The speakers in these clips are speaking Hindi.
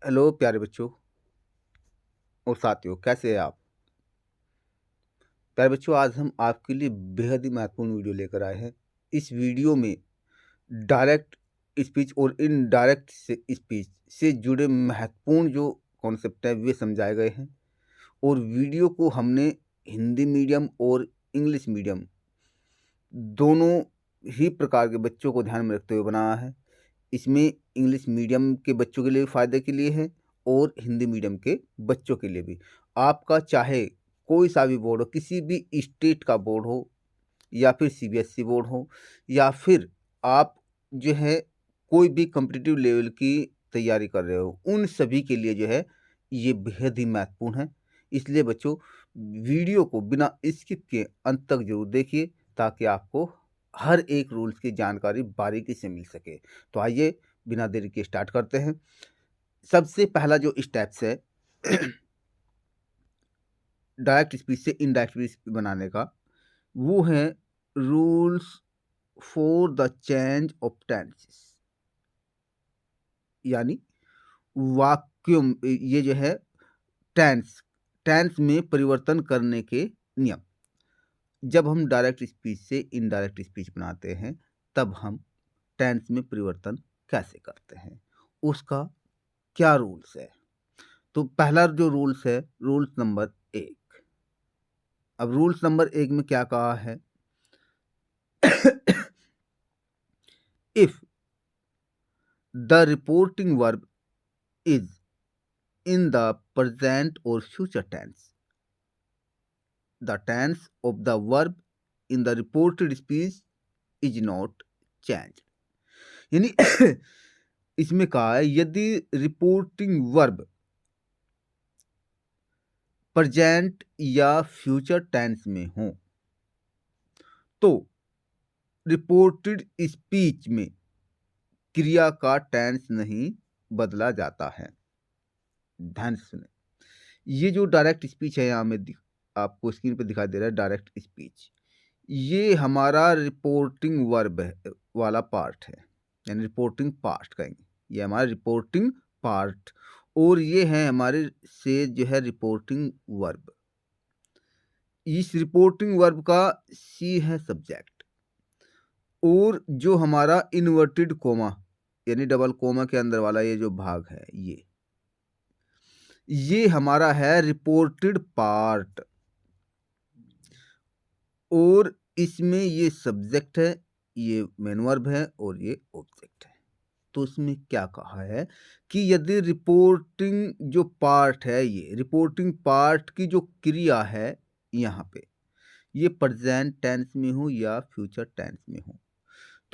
हेलो प्यारे बच्चों और साथियों, कैसे हैं आप? प्यारे बच्चों, आज हम आपके लिए बेहद ही महत्वपूर्ण वीडियो लेकर आए हैं। इस वीडियो में डायरेक्ट स्पीच और इनडायरेक्ट स्पीच से जुड़े महत्वपूर्ण जो कॉन्सेप्ट हैं वे समझाए गए हैं और वीडियो को हमने हिंदी मीडियम और इंग्लिश मीडियम दोनों ही प्रकार के बच्चों को ध्यान में रखते हुए बनाया है। इसमें इंग्लिश मीडियम के बच्चों के लिए फ़ायदे के लिए है और हिंदी मीडियम के बच्चों के लिए भी। आपका चाहे कोई सा भी बोर्ड हो, किसी भी स्टेट का बोर्ड हो या फिर सीबीएसई बोर्ड हो या फिर आप जो है कोई भी कॉम्पिटिटिव लेवल की तैयारी कर रहे हो, उन सभी के लिए जो है ये बेहद ही महत्वपूर्ण है। इसलिए बच्चों, वीडियो को बिना स्किप के अंत तक जरूर देखिए ताकि आपको हर एक रूल्स की जानकारी बारीकी से मिल सके। तो आइए बिना देरी के स्टार्ट करते हैं। सबसे पहला जो स्टेप्स है डायरेक्ट स्पीच से इनडायरेक्ट स्पीच बनाने का, वो है rules for the change of tenses, यानी वाक्यों ये जो है टेंस में परिवर्तन करने के नियम। जब हम डायरेक्ट स्पीच से इनडायरेक्ट स्पीच बनाते हैं तब हम टेंस में परिवर्तन कैसे करते हैं, उसका क्या रूल्स है। तो पहला जो रूल्स है, रूल्स नंबर 1। अब रूल्स नंबर 1 में क्या कहा है? If the reporting verb is in the present or future tense, the tense of the verb in the reported speech is not changed। यानी इसमें कहा है यदि रिपोर्टिंग वर्ब प्रेजेंट या फ्यूचर टेंस में हो तो रिपोर्टेड स्पीच में क्रिया का टेंस नहीं बदला जाता है। ध्यान से सुने, ये जो डायरेक्ट स्पीच है यहाँ में आपको स्क्रीन पर दिखाई दे रहा है डायरेक्ट स्पीच, ये हमारा रिपोर्टिंग वर्ब वाला पार्ट है, यानी रिपोर्टिंग पार्ट कहेंगे। ये हमारा रिपोर्टिंग पार्ट और ये है हमारे से जो है रिपोर्टिंग वर्ब। इस रिपोर्टिंग वर्ब का सी है सब्जेक्ट और जो हमारा इन्वर्टेड कोमा यानी डबल कोमा के अंदर वाला ये जो भाग है ये हमारा है रिपोर्टेड पार्ट और इसमें ये सब्जेक्ट है, ये मेन वर्ब है और ये ऑब्जेक्ट है। तो इसमें क्या कहा है कि यदि रिपोर्टिंग जो पार्ट है, ये रिपोर्टिंग पार्ट की जो क्रिया है यहाँ पे, ये प्रेजेंट टेंस में हो या फ्यूचर टेंस में हो,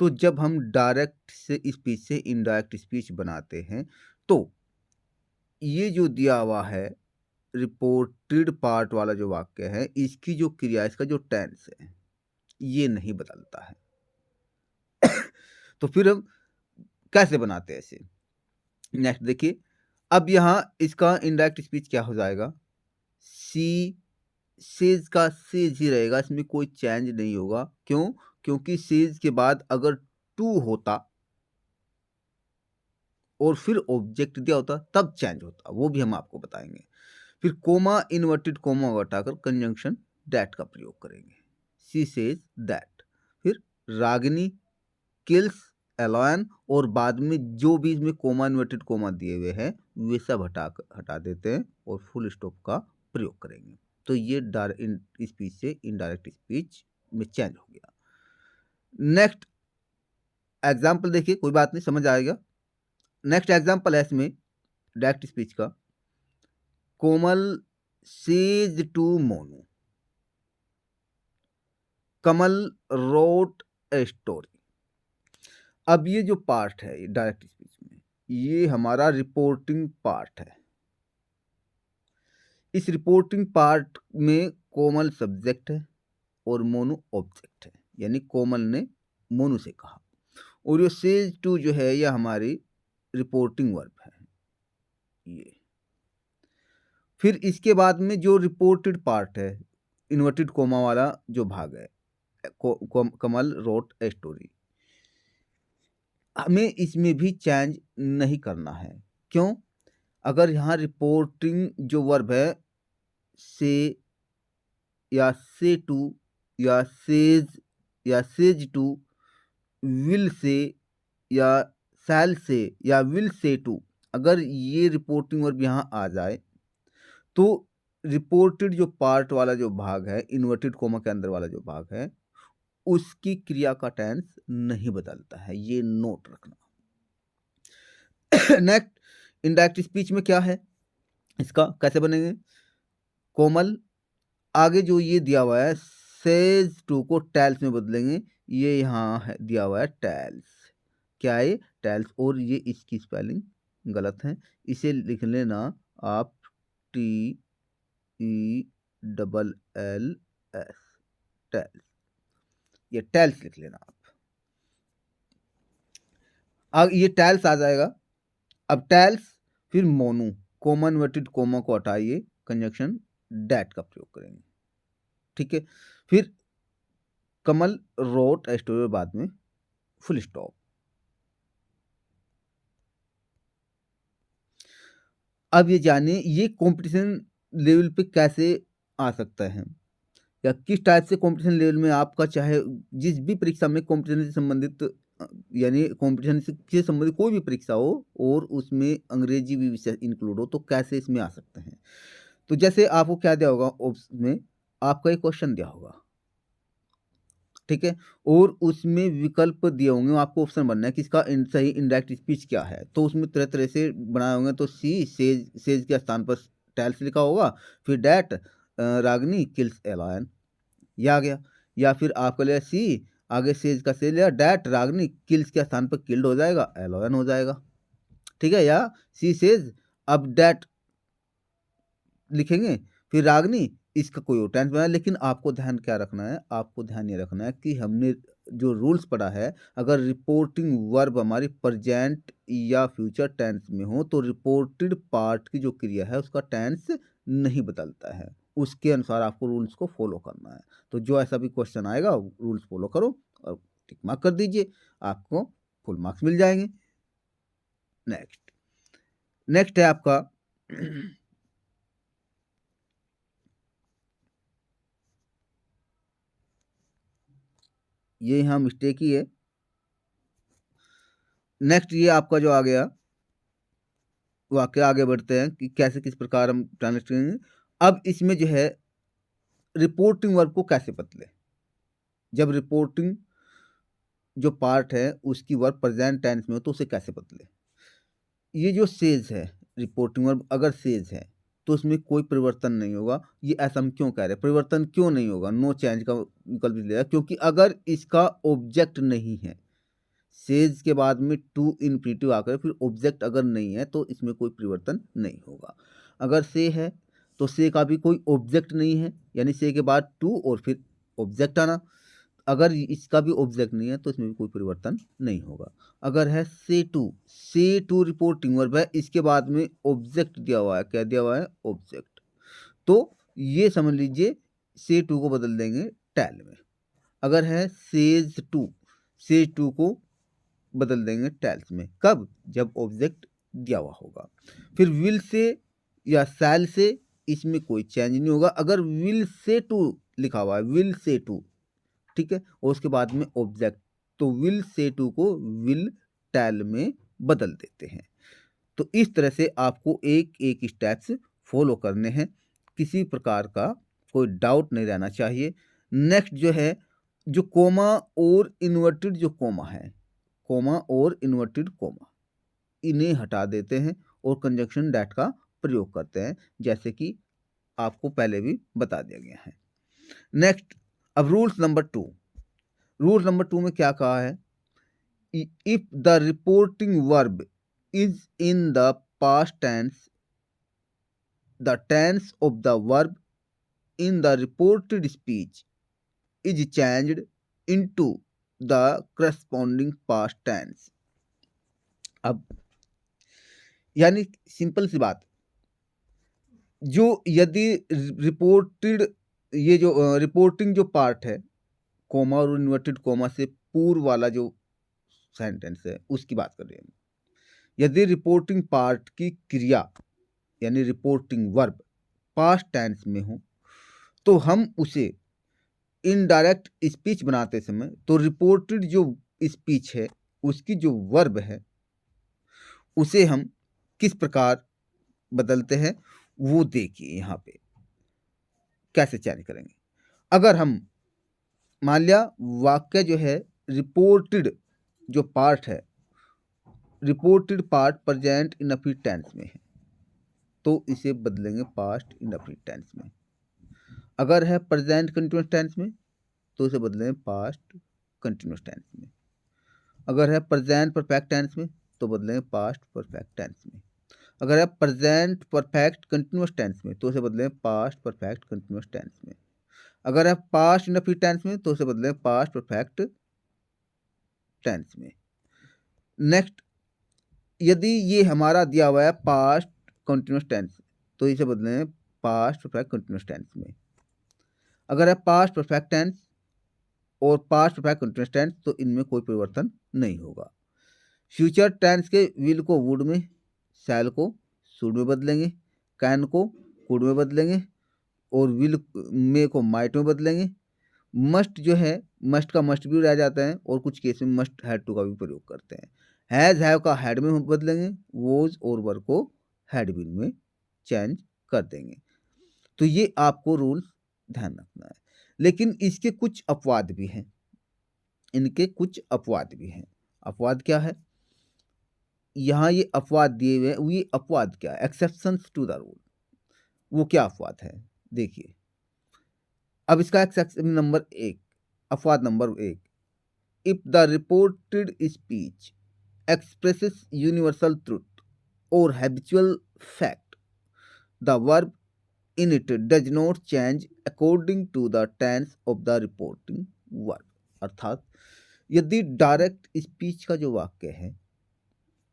तो जब हम डायरेक्ट से स्पीच से इनडायरेक्ट स्पीच बनाते हैं तो ये जो दिया हुआ है रिपोर्टेड पार्ट वाला जो वाक्य है, इसकी जो क्रिया, इसका जो टेंस है, ये नहीं बदलता है। तो फिर हम कैसे बनाते हैं इसे? नेक्स्ट देखिए, अब यहां इसका इनडायरेक्ट स्पीच क्या हो जाएगा? सी सेज का सेज ही रहेगा, इसमें कोई चेंज नहीं होगा। क्यों? क्योंकि सेज के बाद अगर टू होता और फिर ऑब्जेक्ट दिया होता तब चेंज होता, वो भी हम आपको बताएंगे। फिर कोमा, इन्वर्टेड कोमा हटाकर कंजंक्शन दैट का प्रयोग करेंगे। She says that. फिर रागिनी किल्स एलॉयन और बाद में जो भी इसमें कोमा, इन्वर्टेड कोमा दिए हुए हैं वे सब हटा देते हैं और फुल स्टॉप का प्रयोग करेंगे। तो ये स्पीच से इनडायरेक्ट स्पीच में चेंज हो गया। नेक्स्ट एग्जाम्पल देखिए, कोई बात नहीं, समझ आएगा। नेक्स्ट एग्जाम्पल है इसमें डायरेक्ट स्पीच का, Komal says to Monu, Kamal wrote a story. अब ये जो पार्ट है डायरेक्ट स्पीच में, ये हमारा रिपोर्टिंग पार्ट है। इस रिपोर्टिंग पार्ट में कोमल सब्जेक्ट है और मोनू ऑब्जेक्ट है, यानी कोमल ने मोनू से कहा और ये सेज टू जो है यह हमारी रिपोर्टिंग वर्ब है ये। फिर इसके बाद में जो रिपोर्टेड पार्ट है, इन्वर्टेड कोमा वाला जो भाग है, कमल रोट ए स्टोरी, हमें इसमें भी चेंज नहीं करना है। क्यों? अगर यहाँ रिपोर्टिंग जो वर्ब है से या से टू या सेज टू, विल से या शैल से या विल से टू, अगर ये रिपोर्टिंग वर्ब यहाँ आ जाए तो रिपोर्टेड जो पार्ट वाला जो भाग है, इन्वर्टेड कोमा के अंदर वाला जो भाग है, उसकी क्रिया का टेंस नहीं बदलता है, ये नोट रखना। नेक्स्ट, इनडायरेक्ट स्पीच में क्या है, इसका कैसे बनेंगे? कोमल, आगे जो ये दिया हुआ है सेज टू को टेल्स में बदलेंगे, ये यहाँ है दिया हुआ है टेल्स, क्या है टेल्स, और ये इसकी स्पेलिंग गलत है, इसे लिख लेना आप TELLS, टेल्स, ये टेल्स लिख लेना आप। अब ये टेल्स आ जाएगा। अब टेल्स फिर मोनू, कोमा इन्वर्टेड कोमा को हटाइए, कंजक्शन डैट का प्रयोग करेंगे, ठीक है। फिर कमल रोट स्टोरी बाद में फुल स्टॉप। अब ये जानिए ये कंपटीशन लेवल पे कैसे आ सकता है, या किस टाइप से कंपटीशन लेवल में आपका, चाहे जिस भी परीक्षा में कंपटीशन से संबंधित, यानी कंपटीशन से संबंधित कोई भी परीक्षा हो और उसमें अंग्रेजी भी विषय इंक्लूड हो, तो कैसे इसमें आ सकते हैं। तो जैसे आपको क्या दिया होगा, उसमें आपका एक क्वेश्चन दिया होगा, ठीक है, और उसमें विकल्प दिए होंगे, आपको ऑप्शन बनना है कि इसका सही इनडायरेक्ट स्पीच क्या है। तो उसमें तरह तरह से बनाए होंगे, तो सेज के स्थान पर टेल्स लिखा होगा, फिर that Ragini kills a lion, ये आ गया। या फिर आपका लिया सी, आगे सेज का से लिया, डैट रागनी किल्स के स्थान पर किल्ड हो जाएगा, ए लायन हो जाएगा, ठीक है। या सी सेज, अब डैट लिखेंगे, फिर रागनी, इसका कोई और टेंस बना, लेकिन आपको ध्यान क्या रखना है, आपको ध्यान ये रखना है कि हमने जो रूल्स पढ़ा है, अगर रिपोर्टिंग वर्ब हमारी प्रेजेंट या फ्यूचर टेंस में हो तो रिपोर्टेड पार्ट की जो क्रिया है उसका टेंस नहीं बदलता है, उसके अनुसार आपको रूल्स को फॉलो करना है। तो जो ऐसा भी क्वेश्चन आएगा रूल्स फॉलो करो और टिक मार्क कर दीजिए, आपको फुल मार्क्स मिल जाएंगे। नेक्स्ट है आपका ये यहाँ मिस्टेक ही है। नेक्स्ट ये आपका जो आ गया वाक्य, आगे बढ़ते हैं कि कैसे किस प्रकार हम ट्रांसलेट करेंगे। अब इसमें जो है रिपोर्टिंग वर्ब को कैसे बदले, जब रिपोर्टिंग जो पार्ट है उसकी वर्ब प्रेजेंट टेंस में हो तो उसे कैसे बदले। ये जो सेज है, रिपोर्टिंग वर्ब अगर सेज है तो उसमें कोई परिवर्तन नहीं होगा। ये ऐसा हम क्यों कह रहे हैं, परिवर्तन क्यों नहीं होगा, नो चेंज का विकल्प लेगा, क्योंकि अगर इसका ऑब्जेक्ट नहीं है, सेज के बाद में टू इन्फिनिटिव आकर फिर ऑब्जेक्ट अगर नहीं है तो इसमें कोई परिवर्तन नहीं होगा। अगर से है तो से का भी कोई ऑब्जेक्ट नहीं है, यानी से के बाद टू और फिर ऑब्जेक्ट आना, अगर इसका भी ऑब्जेक्ट नहीं है तो इसमें भी कोई परिवर्तन नहीं होगा। अगर है से टू रिपोर्टिंग वर्ब है, इसके बाद में ऑब्जेक्ट दिया हुआ है, क्या दिया हुआ है, ऑब्जेक्ट, तो ये समझ लीजिए से टू को बदल देंगे टेल में। अगर है सेज टू को बदल देंगे टेल्स में, कब, जब ऑब्जेक्ट दिया हुआ होगा। फिर विल से या शैल से, इसमें कोई चेंज नहीं होगा। अगर विल से टू लिखा हुआ है, विल से टू, ठीक है, और उसके बाद में ऑब्जेक्ट, तो विल से टू को विल टेल में बदल देते हैं। तो इस तरह से आपको एक एक स्टेप्स फॉलो करने हैं, किसी प्रकार का कोई डाउट नहीं रहना चाहिए। नेक्स्ट जो है, जो कोमा और इन्वर्टेड जो कोमा है, कोमा और इन्वर्टेड कोमा, इन्हें हटा देते हैं और कंजक्शन डैट का प्रयोग करते हैं, जैसे कि आपको पहले भी बता दिया गया है। नेक्स्ट, अब रूल्स नंबर 2 में क्या कहा है, if the reporting verb is in the past tense, the tense of the verb in the reported speech is changed into the corresponding past tense. अब यानी सिंपल सी बात, जो यदि रिपोर्टेड, ये जो रिपोर्टिंग जो पार्ट है, कोमा और इन्वर्टेड कोमा से पूर्व वाला जो सेंटेंस है उसकी बात कर रहे हैं। यदि रिपोर्टिंग पार्ट की क्रिया यानी रिपोर्टिंग वर्ब पास्ट टेंस में हो तो हम उसे इनडायरेक्ट स्पीच बनाते समय तो रिपोर्टेड जो स्पीच है उसकी जो वर्ब है उसे हम किस प्रकार बदलते हैं वो देखिए यहाँ पे कैसे चेंज करेंगे। अगर हम मान लिया वाक्य जो है रिपोर्टेड जो पार्ट है reported part present indefinite tense में है तो इसे बदलेंगे पास्ट इंडेफिनिट टेंस में। अगर है प्रेजेंट कंटिन्यूअस टेंस में तो इसे बदलेंगे पास्ट कंटिन्यूअस टेंस में। अगर है प्रेजेंट परफेक्ट टेंस में तो बदलेंगे पास्ट परफेक्ट टेंस में। अगर है प्रेजेंट परफेक्ट कंटिन्यूअस टेंस में तो इसे बदलेंगे पास्ट परफेक्ट कंटिन्यूअस टेंस में। अगर है पास्ट इंडेफिनिट टेंस में तो इसे बदलेंगे पास्ट परफेक्ट टेंस में। नेक्स्ट, यदि ये हमारा दिया हुआ है पास्ट कंटिन्यूअस टेंस तो इसे बदलेंगे पास्ट परफेक्ट कंटिन्यूअस टेंस में। अगर है पास्ट परफेक्ट टेंस और पास्ट परफेक्ट कंटिन्यूअस टेंस तो इनमें कोई परिवर्तन नहीं होगा। फ्यूचर टेंस के विल को वुड में, शैल को शुड में बदलेंगे, कैन को कुड में बदलेंगे और विल में को माइट में बदलेंगे। मस्ट जो है मस्ट का मस्ट भी रह जाता है और कुछ केस में मस्ट हैड टू का भी प्रयोग करते हैं। हैज़ हैव का हैड में बदलेंगे, वोज और वर को हैड बीन में चेंज कर देंगे। तो ये आपको रूल ध्यान रखना है। लेकिन इसके कुछ अपवाद भी हैं, इनके कुछ अपवाद भी हैं। अपवाद क्या है? यहाँ ये अपवाद दिए हुए हैं। ये अपवाद क्या है? Exceptions to the rule. वो क्या अपवाद है देखिए। अब इसका एक्सेप्शन नंबर 1, अपवाद number 1, if the reported speech expresses universal truth or habitual fact, the verb in it does not change according to the tense of the reporting verb। अर्थात यदि डायरेक्ट स्पीच का जो वाक्य है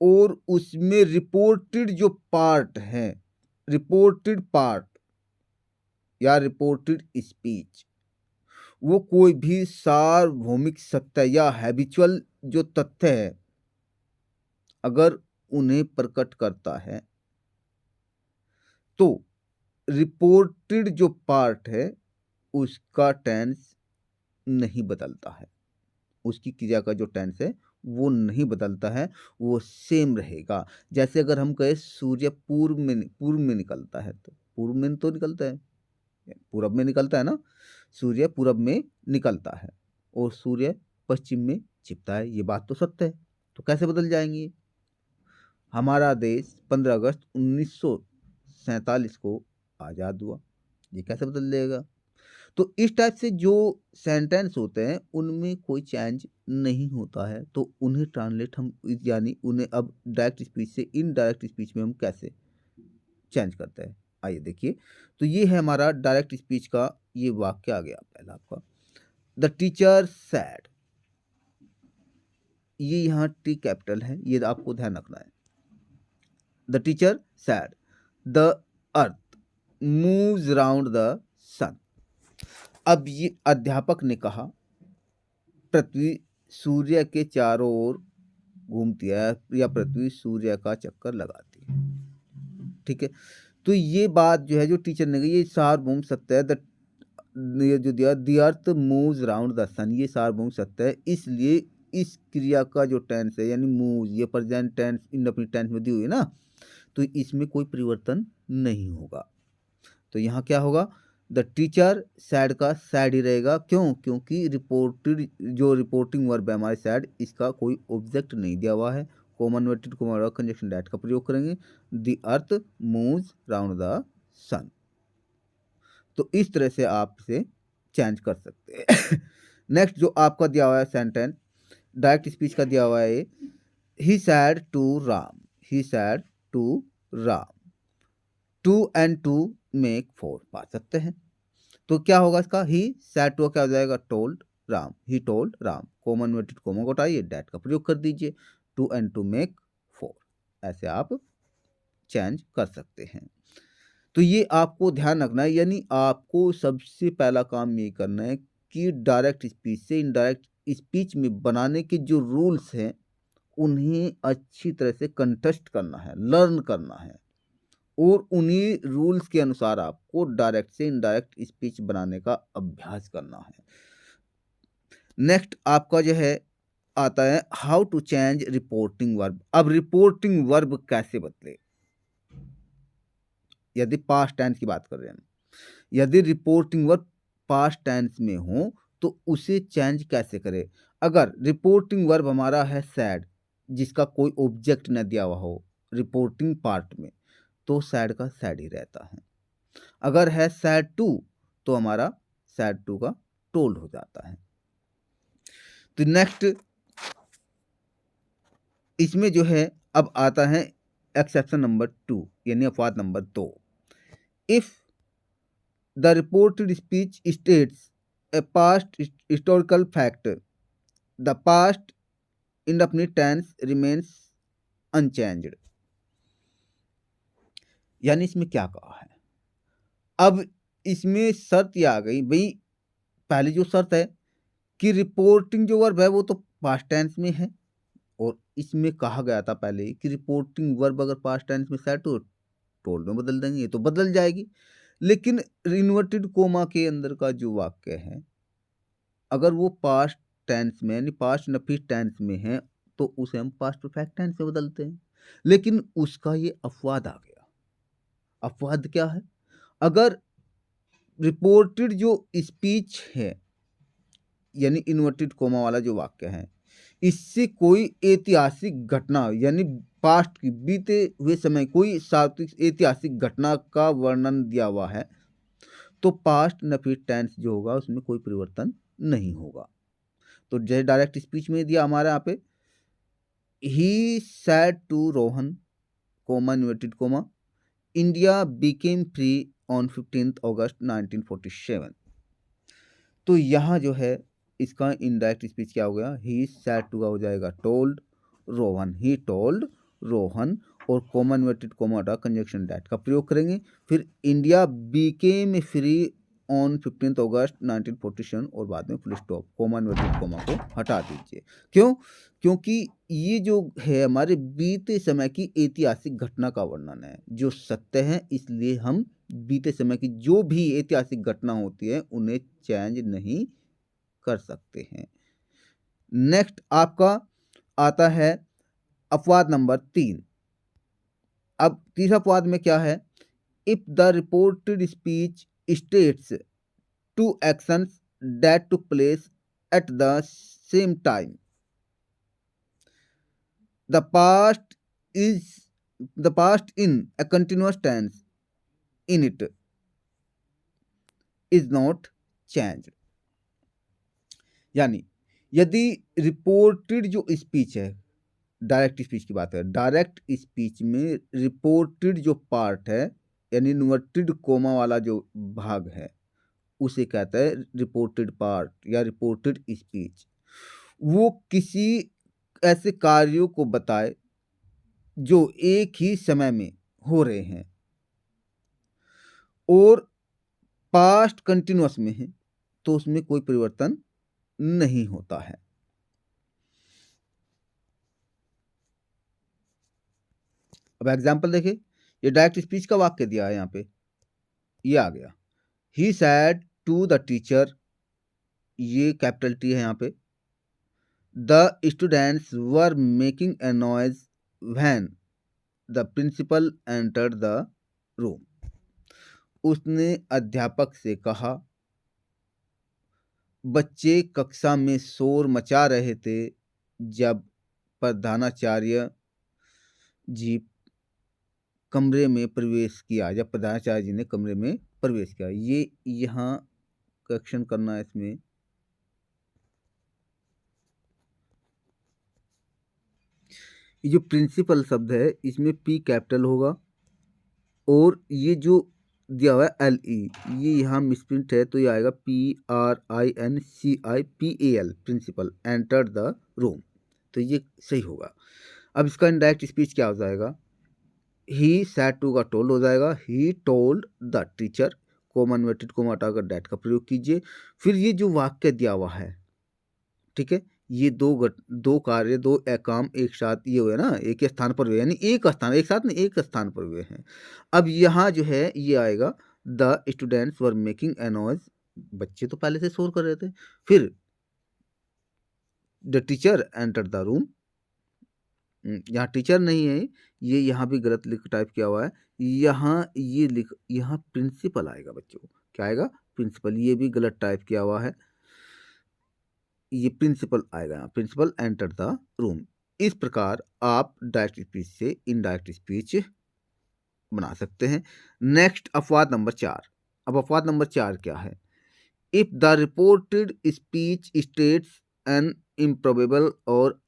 और उसमें रिपोर्टेड जो पार्ट है, रिपोर्टेड पार्ट या रिपोर्टेड स्पीच, वो कोई भी सार्वभौमिक सत्य या हैबिचुअल जो तथ्य है अगर उन्हें प्रकट करता है तो रिपोर्टेड जो पार्ट है उसका टेंस नहीं बदलता है, उसकी क्रिया का जो टेंस है वो नहीं बदलता है, वो सेम रहेगा। जैसे अगर हम कहें सूर्य पूर्व में निकलता है तो पूर्व में तो निकलता है, पूरब में निकलता है ना, सूर्य पूरब में निकलता है और सूर्य पश्चिम में छिपता है। ये बात तो सत्य है, तो कैसे बदल जाएंगे? हमारा देश 15 अगस्त 1947 को आज़ाद हुआ, ये कैसे बदल जाएगा? तो इस टाइप से जो सेंटेंस होते हैं उनमें कोई चेंज नहीं होता है, तो उन्हें ट्रांसलेट हम यानी उन्हें अब डायरेक्ट स्पीच से इनडायरेक्ट स्पीच में हम कैसे चेंज करते हैं, आइए देखिए। तो ये है हमारा डायरेक्ट स्पीच का ये वाक्य आ गया पहला आपका, द टीचर सैड। ये यहाँ टी कैपिटल है, ये आपको ध्यान रखना है। The teacher said, the earth moves round the sun। अब ये अध्यापक ने कहा पृथ्वी सूर्य के चारों ओर घूमती है या पृथ्वी सूर्य का चक्कर लगाती है। ठीक है, तो ये बात जो है जो टीचर ने कही ये सार्वभौम सत्य है। ये जो दिया the earth moves round the sun, ये सार्वभौम सत्य है। इसलिए इस क्रिया का जो टेंस है यानी मूव, ये प्रेजेंट टेंस इंडेफिनिट टेंस में दी हुई है ना, तो इसमें कोई परिवर्तन नहीं होगा। तो यहाँ क्या होगा? द टीचर सैड का सैड ही रहेगा। क्यों? क्योंकि रिपोर्टेड जो रिपोर्टिंग वर्ब है हमारे सैड, इसका कोई ऑब्जेक्ट नहीं दिया हुआ है। कॉमन वेटेड कॉमन कंजक्शन डैट का प्रयोग करेंगे। The earth moves round the sun. तो इस तरह से आप इसे चेंज कर सकते हैं। नेक्स्ट जो आपका दिया हुआ है सेंटेंस डायरेक्ट स्पीच का दिया हुआ है, he said to Ram, he said to Ram, 2 and 2 make 4 पा सकते हैं। तो क्या होगा इसका? ही सैड टू क्या हो जाएगा? Told Ram, he told Ram. Comma वेटेड कॉमा को हटाइए, डैट का प्रयोग कर दीजिए। 2 and 2 मेक 4, ऐसे आप चेंज कर सकते हैं। तो ये आपको ध्यान रखना है, यानी आपको सबसे पहला काम ये करना है कि डायरेक्ट स्पीच से इनडायरेक्ट स्पीच में बनाने के जो रूल्स हैं उन्हें अच्छी तरह से कंटेस्ट करना है, लर्न करना है और उन्हीं रूल्स के अनुसार आपको डायरेक्ट से इनडायरेक्ट स्पीच बनाने का अभ्यास करना है। नेक्स्ट आपका जो है आता है how to change reporting verb. अब रिपोर्टिंग वर्ब कैसे बदले, यदि पास्ट टेंस की बात कर रहे हैं, यदि रिपोर्टिंग वर्ब पास्ट टेंस में हो तो उसे चेंज कैसे करें। अगर रिपोर्टिंग वर्ब हमारा है सैड, जिसका कोई ऑब्जेक्ट न दिया हुआ हो रिपोर्टिंग पार्ट में, तो सैड का सैड ही रहता है। अगर है सैड टू तो हमारा सैड टू का टोल्ड हो जाता है। तो नेक्स्ट इसमें जो है अब आता है एक्सेप्शन नंबर 2 यानी अपवाद number 2। If the reported speech states a past historical fact, the past indefinite tense remains unchanged. यानी इसमें क्या कहा है, अब इसमें शर्त ये आ गई भाई, पहली जो शर्त है कि रिपोर्टिंग जो वर्ब है वो तो पास्ट टेंस में है, और इसमें कहा गया था पहले कि रिपोर्टिंग वर्ब अगर पास्ट टेंस में है तो टोल्ड में बदल देंगे, तो बदल जाएगी। लेकिन इन्वर्टेड कोमा के अंदर का जो वाक्य है अगर वो पास्ट टेंस में यानी पास्ट इंडेफिनिट टेंस में है तो उसे हम पास्ट परफेक्ट टेंस में बदलते हैं। लेकिन उसका ये अपवाद आ गया। अपवाद क्या है, अगर रिपोर्टेड जो स्पीच है यानी इन्वर्टेड कोमा वाला जो वाक्य है, इससे कोई ऐतिहासिक घटना यानी पास्ट की बीते हुए समय कोई सार्वत्रिक ऐतिहासिक घटना का वर्णन दिया हुआ है, तो पास्ट इंडेफिनिट टेंस जो होगा उसमें कोई परिवर्तन नहीं होगा। तो जैसे डायरेक्ट स्पीच में दिया हमारे यहाँ पे, he said to Rohan comma inverted comma India became free on 15th August 1947। तो यहाँ जो है इसका इनडायरेक्ट स्पीच क्या हो गया, ही सैड टू का हो जाएगा told Rohan, he told Rohan, और कोमा इन्वर्टेड कोमा हटा कंजक्शन दैट का प्रयोग करेंगे। फिर India Beckham free on 15th August 1947 और बाद में full stop, coma inverted coma को हटा दीजिए। क्यों, क्योंकि ये जो है हमारे बीते समय की ऐतिहासिक घटना का वर्णन है जो सत्य है, इसलिए हम बीते समय की जो भी ऐतिहासिक घटना होती है उन्हें चेंज नहीं कर सकते हैं। नेक्स्ट आपका आता है अपवाद नंबर 3। अब तीसरा अपवाद में क्या है, if the reported speech states two actions that took place at the same time, the past in a continuous tense in it is not changed। यानी यदि रिपोर्टेड जो स्पीच है, डायरेक्ट स्पीच की बात है, डायरेक्ट स्पीच में रिपोर्टेड जो पार्ट है यानी इन्वर्टेड कोमा वाला जो भाग है उसे कहता है रिपोर्टेड पार्ट या रिपोर्टेड स्पीच। वो किसी ऐसे कार्यों को बताए जो एक ही समय में हो रहे हैं और पास्ट कंटिन्यूअस में है, तो उसमें कोई परिवर्तन नहीं होता है। अब एग्जाम्पल देखें, ये डायरेक्ट स्पीच का वाक्य दिया है यहाँ पे, ये आ गया, he said to the teacher, ये कैपिटल टी है यहाँ पे, the students were making a noise when the principal entered the room. उसने अध्यापक से कहा, बच्चे कक्षा में शोर मचा रहे थे जब प्रधानाचार्य जी कमरे में प्रवेश किया, जब प्रधानाचार्य जी ने कमरे में प्रवेश किया। ये यहाँ करेक्शन करना है इसमें, ये जो प्रिंसिपल शब्द है इसमें पी कैपिटल होगा और ये जो दिया हुआ है LE, ये यहाँ मिसप्रिंट है तो ये आएगा PRINCIPAL, principal enter the room, तो ये सही होगा। अब इसका इनडायरेक्ट स्पीच क्या हो जाएगा, ही सैड टू का टोल्ड हो जाएगा, he told the teacher, coma inverted coma हटाकर डैट का प्रयोग कीजिए। फिर ये जो वाक्य दिया हुआ है, ठीक है, ये दो कार्य, दो काम एक साथ ये हुए ना, एक ही स्थान पर हुए, यानी एक स्थान, एक साथ नहीं, एक स्थान पर हुए हैं। अब यहाँ जो है ये आएगा the students were making a noise, बच्चे तो पहले से शोर कर रहे थे। फिर the teacher enter the room, यहाँ टीचर नहीं है, ये यहाँ भी गलत लिख टाइप किया हुआ है, यहाँ ये लिख, यहाँ प्रिंसिपल आएगा बच्चों, क्या आएगा, प्रिंसिपल, ये भी गलत टाइप किया हुआ है, ये प्रिंसिपल आएगा, प्रिंसिपल एंटर द रूम। इस प्रकार आप डायरेक्ट स्पीच से इनडायरेक्ट स्पीच बना सकते हैं। नेक्स्ट अपवाद नंबर 4। अब अपवाद नंबर 4 क्या है? If the reported speech states an improbable और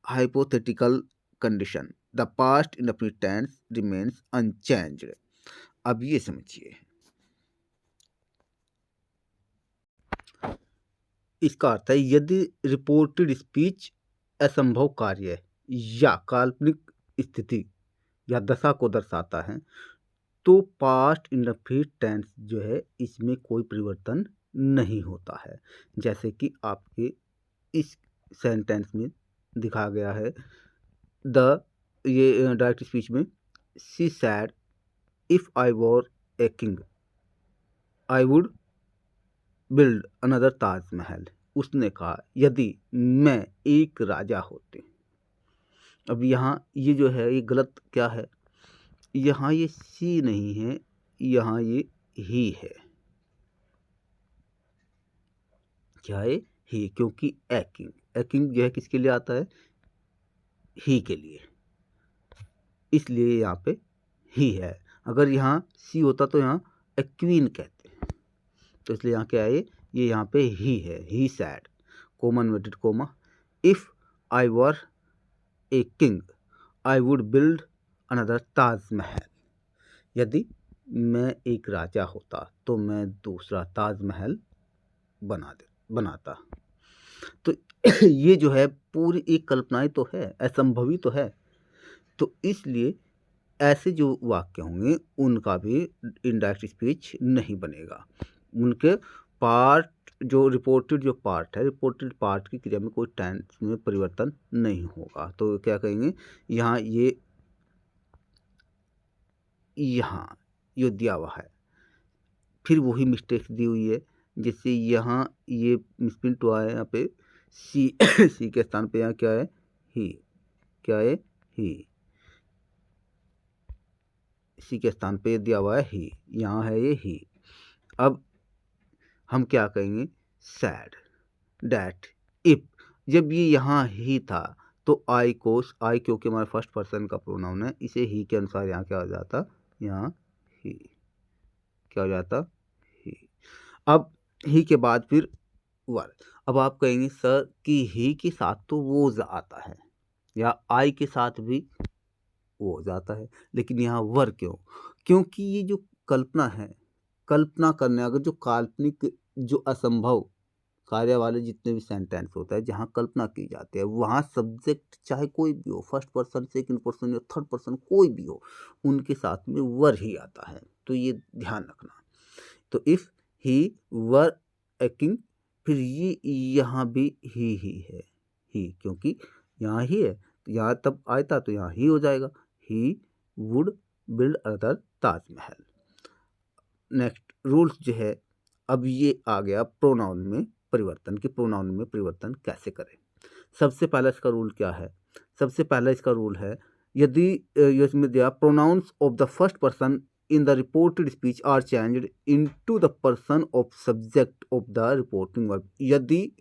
hypothetical condition, the past indefinite tense remains unchanged. अब ये समझिए, इसका अर्थ है यदि रिपोर्टेड स्पीच असंभव कार्य या काल्पनिक स्थिति या दशा को दर्शाता है तो पास्ट इंडेफिनिट टेंस जो है इसमें कोई परिवर्तन नहीं होता है। जैसे कि आपके इस सेंटेंस में दिखाया गया है, ये डायरेक्ट स्पीच में, she said if I were a king I would build another Taj Mahal. उसने कहा यदि मैं एक राजा होते। अब यहाँ ये जो है ये गलत क्या है, यहाँ ये सी नहीं है, यहाँ ये ही है, क्या है, ही, क्योंकि ए किंग जो है किसके लिए आता है, ही के लिए, इसलिए यहाँ पे ही है। अगर यहाँ सी होता तो यहाँ ए क्वीन कहते हैं, तो इसलिए यहाँ क्या है, ये यहाँ पे ही है, he said, comma inverted comma, if I were a king I would build another Taj Mahal. यदि मैं एक राजा होता तो मैं दूसरा ताजमहल बनाता। तो ये जो है पूरी एक कल्पनाएं तो है, असंभवी तो है, तो इसलिए ऐसे जो वाक्य होंगे उनका भी इनडायरेक्ट स्पीच नहीं बनेगा। उनके पार्ट जो रिपोर्टेड जो पार्ट है, रिपोर्टेड पार्ट की क्रिया में कोई टेंस में परिवर्तन नहीं होगा। तो क्या कहेंगे, यहाँ यहाँ ये दिया हुआ है, फिर वही मिस्टेक दी हुई है, जिससे यहाँ ये मिसप्रिंट हुआ है, यहाँ पे सी सी के स्थान पे यहाँ क्या है, ही, क्या है, ही, सी के स्थान पे दिया हुआ है ही, यहाँ है ये ही। अब हम क्या कहेंगे, सैड डैट इफ, जब ये यहाँ ही था तो आई क्योंकि हमारे फर्स्ट पर्सन का प्रोनाउन है, इसे ही के अनुसार यहाँ क्या हो जाता, यहाँ ही, क्या हो जाता, ही। अब ही के बाद फिर वर। अब आप कहेंगे सर कि ही के साथ तो वो आता है या आई के साथ भी वो जाता है, लेकिन यहाँ वर क्यों? क्योंकि ये जो कल्पना है, कल्पना करने, अगर जो काल्पनिक जो असंभव कार्य वाले जितने भी सेंटेंस होता है जहाँ कल्पना की जाती है, वहाँ सब्जेक्ट चाहे कोई भी हो, फर्स्ट पर्सन, सेकंड पर्सन या थर्ड पर्सन कोई भी हो, उनके साथ में वर ही आता है। तो ये ध्यान रखना। तो if he were a king, फिर ये यहाँ भी ही है, ही, क्योंकि यहाँ ही है, यहाँ तब आयता तो यहाँ ही हो जाएगा, he would build another Taj Mahal. Next rules जो है, अब ये आ गया प्रोनाउन में परिवर्तन, कि प्रोनाउन में परिवर्तन कैसे करें। सबसे पहला इसका रूल क्या है, सबसे पहला इसका रूल है, यदि इसमें दिया pronouns of the first person in the reported speech are changed into the person of subject of the reporting verb. यदि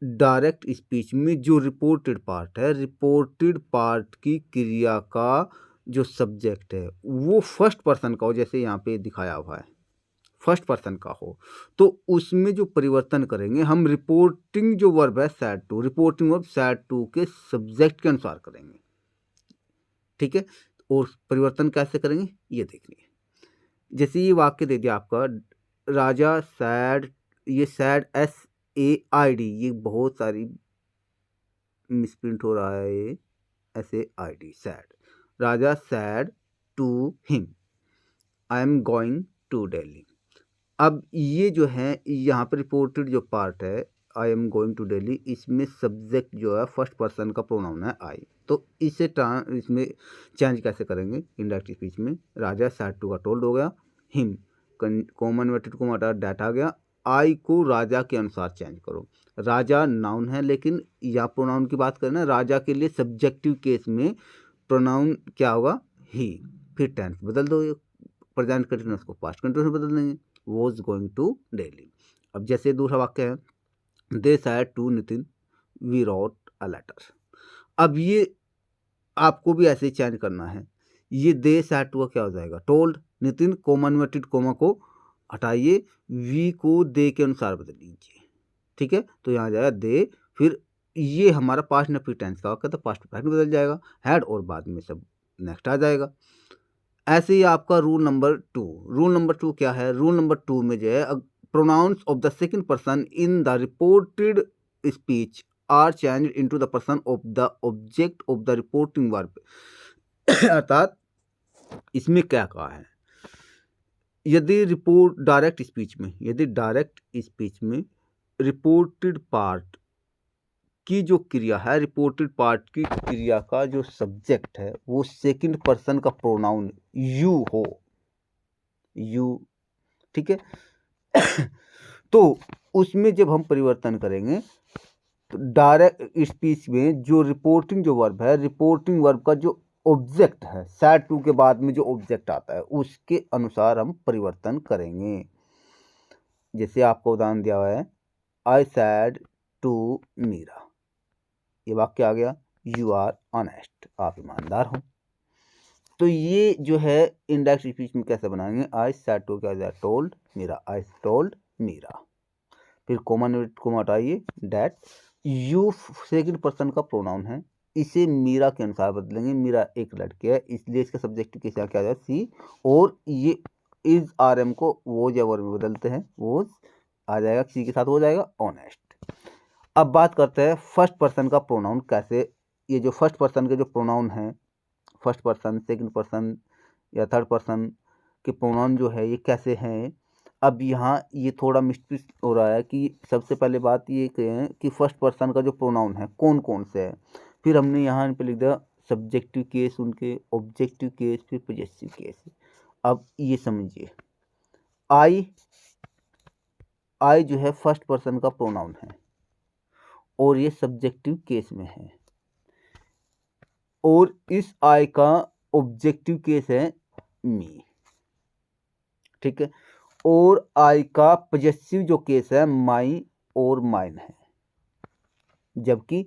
डायरेक्ट स्पीच में जो रिपोर्टेड पार्ट है, रिपोर्टेड पार्ट की क्रिया का जो सब्जेक्ट है वो फर्स्ट पर्सन का हो, जैसे यहाँ पे दिखाया हुआ है फर्स्ट पर्सन का हो, तो उसमें जो परिवर्तन करेंगे हम रिपोर्टिंग जो वर्ब है said to, reporting verb said to के सब्जेक्ट के अनुसार करेंगे, ठीक है। और परिवर्तन कैसे करेंगे ये देखिए, जैसे ये वाक्य दे दिया आपका, राजा सैड, ये सैड SAID, ये बहुत सारी मिसप्रिंट हो रहा है, ये SAID said, Raja said to him I am going to Delhi. अब ये जो है यहाँ पर रिपोर्टेड जो पार्ट है, I am going to Delhi, इसमें सब्जेक्ट जो है फर्स्ट पर्सन का प्रोनाउन है आई। तो इसे इसमें चेंज कैसे करेंगे इनडायरेक्ट स्पीच में? राजा सैड टू का टोल्ड हो गया, him comma inverted comma that आ गया, आई को राजा के अनुसार चेंज करो। राजा नाउन है, लेकिन यहाँ प्रोनाउन की बात करें ना, राजा के लिए सब्जेक्टिव केस में प्रोनाउन क्या होगा? ही। फिर टेंस बदल दो, प्रेजेंट कंटिन्यूअस को पास्ट कंटिन्यूअस बदल देंगे, वॉज गोइंग टू दिल्ली। अब जैसे दूसरा वाक्य है, they said to Nitin we wrote a letter. अब ये आपको भी ऐसे ही चेंज करना है। ये दे सैड टू का क्या हो जाएगा? Told. Nitin comma inverted comma को हटाइए, वी को दे के अनुसार बदल लीजिए, ठीक है। तो यहाँ जाएगा दे, फिर ये हमारा पास्ट ने फिर टेंस का वाक्य, तो पास्ट में बदल जाएगा, हैड और बाद में सब नेक्स्ट आ जाएगा। ऐसे ही आपका रूल नंबर 2। रूल नंबर 2 क्या है? रूल नंबर 2 में जो है, pronouns of the second person in the reported speech are changed into the person of the object of the reporting verb. अर्थात इसमें क्या कहा है, यदि डायरेक्ट स्पीच में रिपोर्टेड पार्ट की जो क्रिया है, रिपोर्टेड पार्ट की क्रिया का जो सब्जेक्ट है वो सेकंड पर्सन का प्रोनाउन यू हो, यू, ठीक है। तो उसमें जब हम परिवर्तन करेंगे तो डायरेक्ट स्पीच में जो रिपोर्टिंग जो वर्ब है, रिपोर्टिंग वर्ब का जो ऑब्जेक्ट है, सैड टू के बाद में जो ऑब्जेक्ट आता है उसके अनुसार हम परिवर्तन करेंगे। जैसे आपको उदाहरण दिया हुआ है, आई सैड टू मीरा, ये वाक्य आ गया, यू आर ऑनेस्ट, आप ईमानदार हो। तो ये जो है इंडायरेक्ट स्पीच में कैसे बनाएंगे? आई सैड टू क्या जाए? Told Meera, I told Meera. फिर कोमा हटाइए, डैट। यू सेकंड पर्सन का प्रोनाउन है, इसे मीरा के अनुसार बदलेंगे। मीरा एक लड़की है, इसलिए इसका सब्जेक्ट के साथ क्या आ जाए? सी। और ये इज आर एम को वो या वर्ब में बदलते हैं, वो आ जाएगा सी के साथ, हो जाएगा ऑनेस्ट। अब बात करते हैं फर्स्ट पर्सन का प्रोनाउन कैसे। ये जो फर्स्ट पर्सन के जो प्रोनाउन हैं, फर्स्ट पर्सन, सेकंड पर्सन या थर्ड पर्सन के प्रोनाउन जो है ये कैसे हैं। अब यहाँ ये थोड़ा मिस्टेक हो रहा है कि सबसे पहले बात ये कहें कि फर्स्ट पर्सन का जो प्रोनाउन है कौन कौन से है। फिर हमने यहाँ पे लिख दिया सब्जेक्टिव केस उनके, ऑब्जेक्टिव केस, फिर पॉजेसिव केस। अब ये समझिए, आई जो है फर्स्ट पर्सन का प्रोनाउन है और ये सब्जेक्टिव केस में है, और इस आई का ऑब्जेक्टिव केस है मी, ठीक है। और आई का पॉजेसिव जो केस है माई और माइन है, जबकि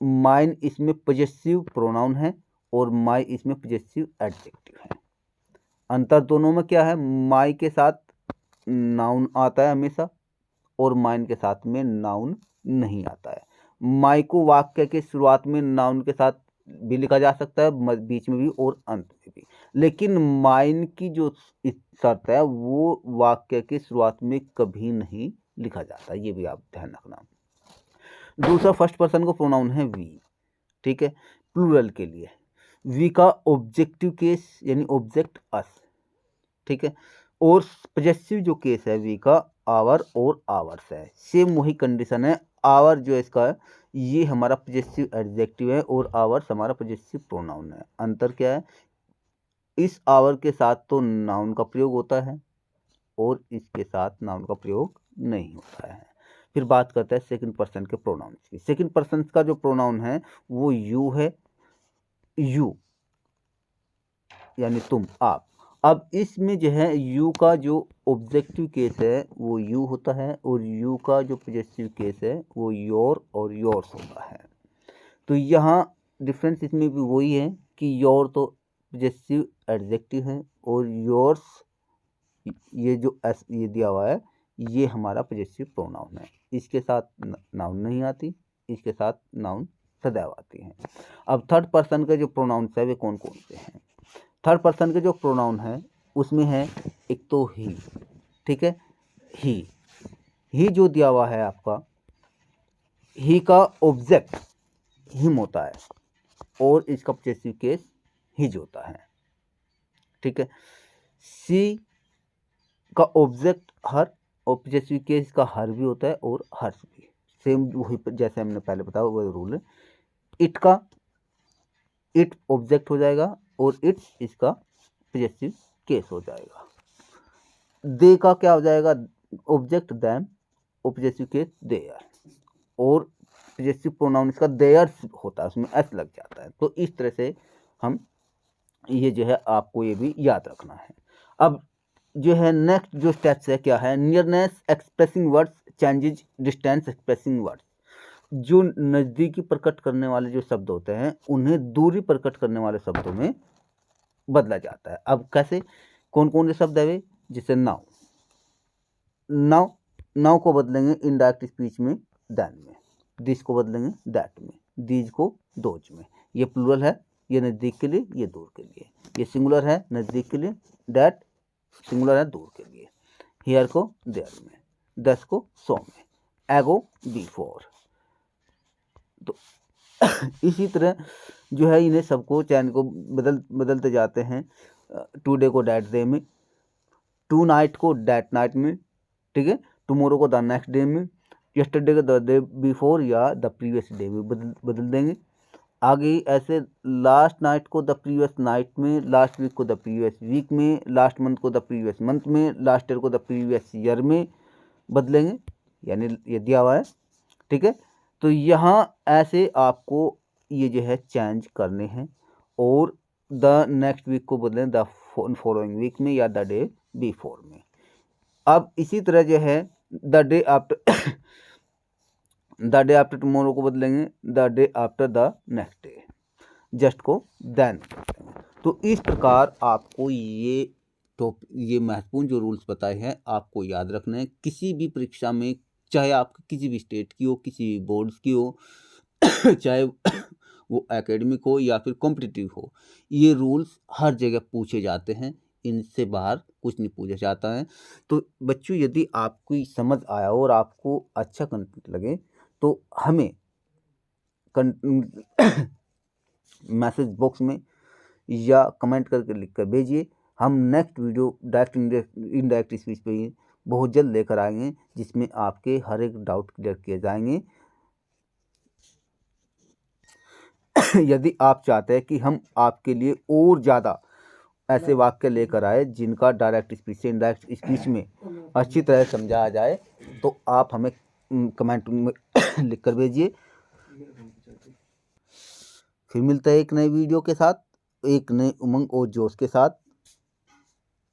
माइन इसमें पॉजेसिव प्रोनाउन है और माई इसमें पॉजेसिव एडजेक्टिव है। अंतर दोनों में क्या है? माई के साथ नाउन आता है हमेशा और माइन के साथ में नाउन नहीं आता है। माई को वाक्य के शुरुआत में नाउन के साथ भी लिखा जा सकता है, बीच में भी और अंत में भी, लेकिन माइन की जो शर्त है वो वाक्य के शुरुआत में कभी नहीं लिखा जाता, ये भी आप ध्यान रखना। दूसरा फर्स्ट पर्सन को प्रोनाउन है वी, ठीक है, प्लूरल के लिए। वी का ऑब्जेक्टिव केस यानी ऑब्जेक्ट अस, ठीक है। और पॉजेसिव जो केस है वी का आवर और आवर्स है। सेम वही कंडीशन है, आवर जो है इसका है ये हमारा पॉजेसिव एडजेक्टिव है और आवर्स हमारा पॉजेसिव प्रोनाउन है। अंतर क्या है? इस आवर के साथ तो नाउन का प्रयोग होता है और इसके साथ नाउन का प्रयोग नहीं होता है। फिर बात करते हैं सेकंड पर्सन के प्रोनाउन की। सेकंड पर्सन का जो प्रोनाउन है वो यू है, यू यानी तुम, आप। अब इसमें जो है यू का जो ऑब्जेक्टिव केस है वो यू होता है और यू का जो पॉजेसिव केस है वो योर और योर्स होता है। तो यहाँ डिफरेंस इसमें भी वही है कि योर तो पॉजेसिव एडजेक्टिव है और योर्स ये जो ये दिया हुआ है ये हमारा पॉजेसिव प्रोनाउन है। इसके साथ नाउन नहीं आती, इसके साथ नाउन सदैव आती है। अब थर्ड पर्सन के जो प्रोनाउंस है वे कौन कौन से हैं? थर्ड पर्सन के जो प्रोनाउन है उसमें है एक तो ही, ठीक है, ही जो दिया हुआ है आपका, ही का ऑब्जेक्ट हिम होता है और इसका पॉजेसिव केस हिज होता है, ठीक है। सी का ऑब्जेक्ट हर और पॉजेसिव केस का हर भी होता है और हर्ष भी। सेम वही जैसे हमने पहले बताया वो रूल है। इट का इट ऑब्जेक्ट हो जाएगा और इट्स इसका पॉजेसिव केस हो जाएगा। दे का क्या हो जाएगा, object them, possessive case their, और पॉजेसिव प्रोनाउन इसका देयर्स होता है, उसमें एस लग जाता है। तो इस तरह से हम ये जो है आपको ये भी याद रखना है। अब जो है नेक्स्ट जो स्टेप्स है क्या है, nearness expressing words changes distance expressing words. जो नज़दीकी प्रकट करने वाले जो शब्द होते हैं उन्हें दूरी प्रकट करने वाले शब्दों में बदला जाता है। अब कैसे, कौन कौन से शब्द है वे, जैसे नाउ, नाउ नाउ को बदलेंगे इनडायरेक्ट स्पीच में देन में, दिस को बदलेंगे दैट में, दीज को दोज में। ये प्लूरल है, ये नज़दीक के लिए, ये दूर के लिए। ये सिंगुलर है नज़दीक के लिए, दैट सिंगुलर है दूर के लिए। हियर को देयर में, दस को सो में, एगो बिफोर। तो इसी तरह जो है इन्हें सबको चैन को बदलते जाते हैं। टुडे को डैट डे में, टू नाइट को डैट नाइट में, ठीक है, टुमारो को द नेक्स्ट डे में, यस्टरडे को द डे बिफोर या द प्रीवियस डे में बदल देंगे। आगे ऐसे लास्ट नाइट को द प्रीवियस नाइट में, लास्ट वीक को द प्रीवियस वीक में, लास्ट मंथ को द प्रीवियस मंथ में, लास्ट ईयर को द प्रीवियस ईयर में बदलेंगे, यानी ये दिया हुआ है, ठीक है। तो यहाँ ऐसे आपको ये जो है चेंज करने हैं, और द नेक्स्ट वीक को बदलें द फॉलोइंग वीक में या द डे बिफोर में। अब इसी तरह जो है द डे आफ्टर टुमारो को बदलेंगे the day after the next day, just को देन। तो इस प्रकार आपको ये महत्वपूर्ण जो रूल्स बताए हैं आपको याद रखना है। किसी भी परीक्षा में, चाहे आपकी किसी भी स्टेट की हो, किसी भी बोर्ड्स की हो, चाहे वो एकेडमिक हो या फिर कॉम्पिटिटिव हो, ये रूल्स हर जगह पूछे जाते हैं, इनसे बाहर कुछ नहीं पूछा जाता है। तो बच्चों यदि आपको समझ आया और आपको अच्छा कंटेंट लगे तो हमें मैसेज बॉक्स में या कमेंट करके लिख कर भेजिए। हम next video direct indirect speech पे ही बहुत जल्द लेकर आएंगे, जिसमें आपके हर एक डाउट क्लियर किए जाएंगे। यदि आप चाहते हैं कि हम आपके लिए और ज़्यादा ऐसे वाक्य लेकर आए जिनका डायरेक्ट स्पीच से इनडायरेक्ट स्पीच में अच्छी तरह समझाया जाए, तो आप हमें कमेंट में लिख कर भेजिए। फिर मिलता है एक नए वीडियो के साथ, एक नए उमंग और जोश के साथ।